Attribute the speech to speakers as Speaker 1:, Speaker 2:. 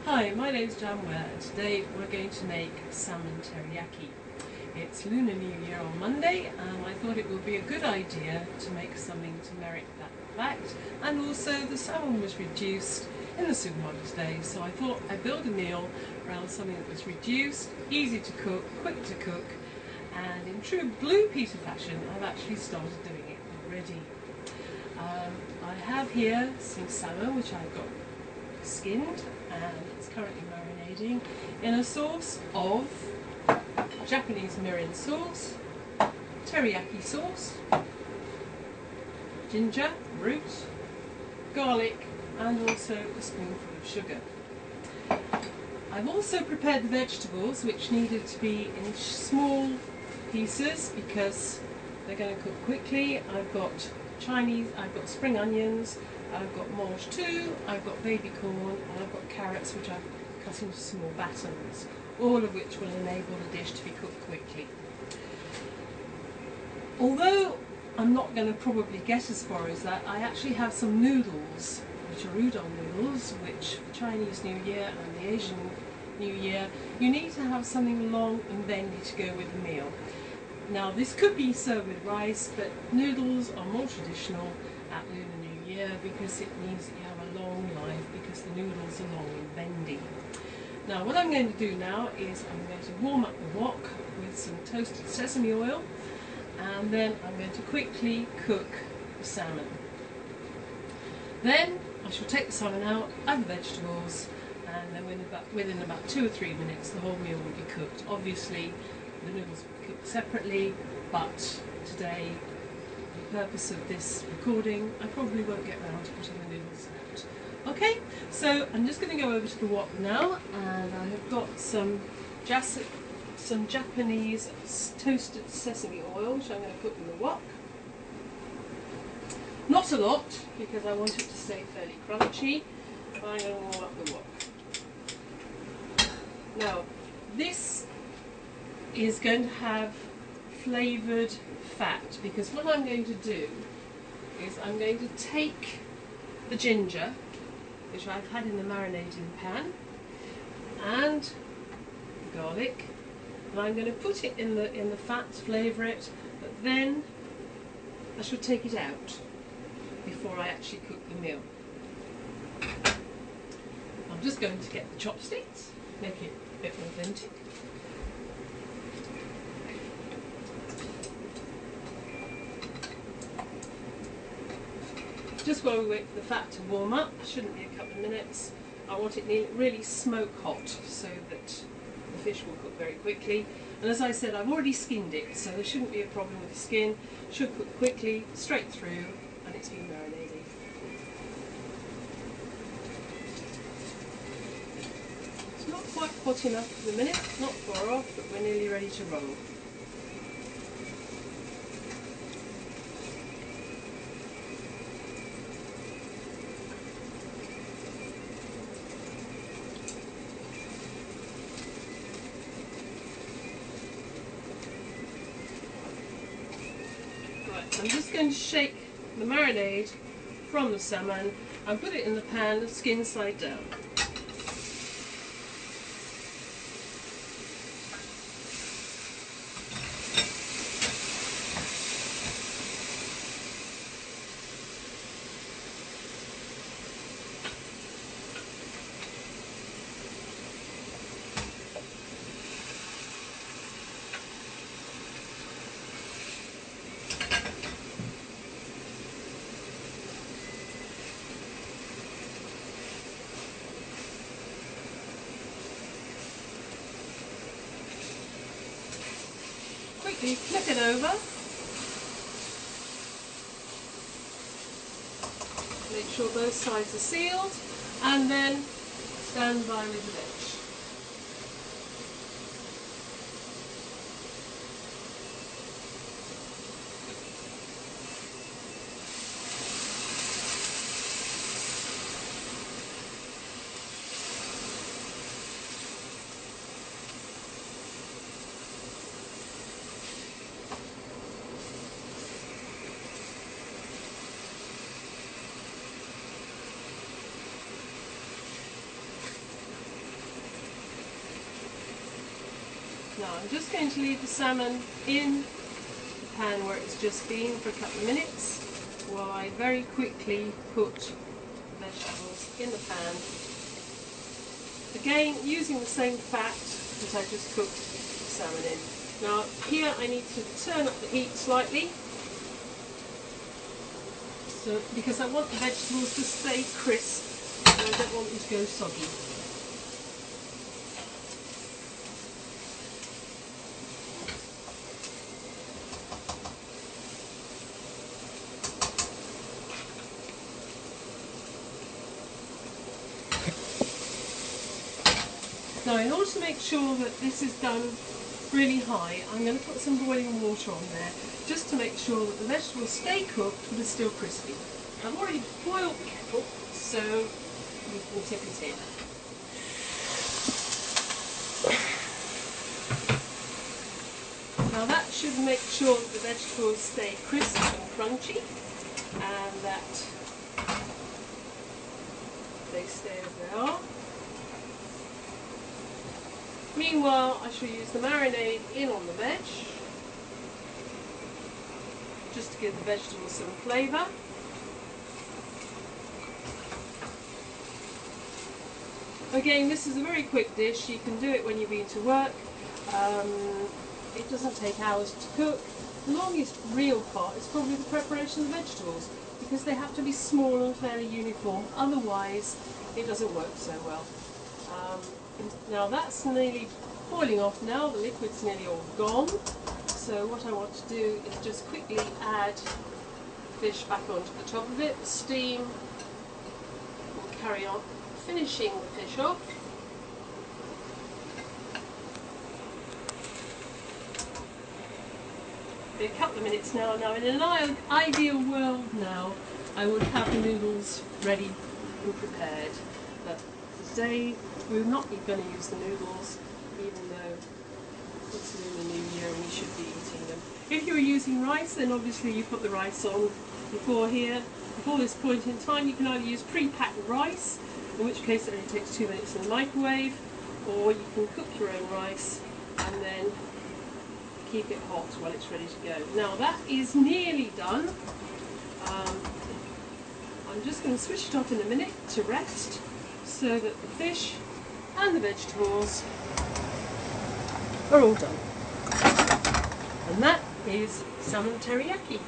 Speaker 1: Hi, my name's Janware and today we're going to make salmon teriyaki. It's Lunar New Year on Monday and I thought it would be a good idea to make something to merit that fact, and also the salmon was reduced in the supermarket today, so I thought I'd build a meal around something that was reduced, easy to cook, quick to cook, and in true Blue Peter fashion I've actually started doing it already. I have here some salmon which I've got skinned and it's currently marinating in a sauce of Japanese mirin sauce, teriyaki sauce, ginger root, garlic and also a spoonful of sugar. I've also prepared the vegetables, which needed to be in small pieces because they're going to cook quickly. I've got spring onions, I've got mange too, I've got baby corn, and I've got carrots which I've cut into small batons, all of which will enable the dish to be cooked quickly. Although I'm not going to probably get as far as that, I actually have some noodles, which are udon noodles, which for Chinese New Year and the Asian New Year, you need to have something long and bendy to go with the meal. Now this could be served with rice, but noodles are more traditional at Lunar New Year because it means that you have a long life because the noodles are long and bendy. Now what I'm going to do now is I'm going to warm up the wok with some toasted sesame oil, and then I'm going to quickly cook the salmon. Then I shall take the salmon out, add the vegetables, and then within about 2 or 3 minutes the whole meal will be cooked. Obviously the noodles will be cooked separately, but today, for the purpose of this recording, I probably won't get round to putting the noodles out. Okay, so I'm just going to go over to the wok now, and I have got some Japanese toasted sesame oil, which I'm going to put in the wok. Not a lot, because I want it to stay fairly crunchy, but I'm going to warm up the wok. Now, this is going to have flavoured fat, because what I'm going to do is I'm going to take the ginger, which I've had in the marinating pan, and the garlic, and I'm going to put it in the fat to flavour it, but then I shall take it out before I actually cook the meal. I'm just going to get the chopsticks, make it a bit more authentic. Just while we wait for the fat to warm up, shouldn't be a couple of minutes, I want it really smoke hot so that the fish will cook very quickly. And as I said, I've already skinned it, so there shouldn't be a problem with the skin. Should cook quickly, straight through, and it's been marinating. It's not quite hot enough for the minute, not far off, but we're nearly ready to roll. I'm just going to shake the marinade from the salmon and put it in the pan, skin side down. Quickly flip it over, make sure both sides are sealed, and then stand by with the veg. Now I'm just going to leave the salmon in the pan where it's just been for a couple of minutes while I very quickly put vegetables in the pan. Again, using the same fat that I just cooked the salmon in. Now here I need to turn up the heat slightly, so because I want the vegetables to stay crisp and I don't want them to go soggy. Now in order to make sure that this is done really high, I'm going to put some boiling water on there just to make sure that the vegetables stay cooked but are still crispy. I've already boiled the kettle, so we can tip it in. Now that should make sure that the vegetables stay crisp and crunchy and that they stay as they are. Meanwhile, I shall use the marinade in on the veg, just to give the vegetables some flavour. Again, this is a very quick dish. You can do it when you've been to work. It doesn't take hours to cook. The longest real part is probably the preparation of the vegetables, because they have to be small and fairly uniform, otherwise it doesn't work so well. Now that's nearly boiling off now, the liquid's nearly all gone, so what I want to do is just quickly add fish back onto the top of it. The steam will carry on finishing the fish off. Be a couple of minutes now. Now in an ideal world now I would have the noodles ready and prepared, but today we're not going to use the noodles, even though it's Lunar New Year and we should be eating them. If you were using rice, then obviously you put the rice on before this point in time. You can either use pre-packed rice, in which case it only takes 2 minutes in the microwave, or you can cook your own rice and then keep it hot while it's ready to go. Now that is nearly done. I'm just going to switch it off in a minute to rest, so that the fish and the vegetables are all done. And that is salmon teriyaki.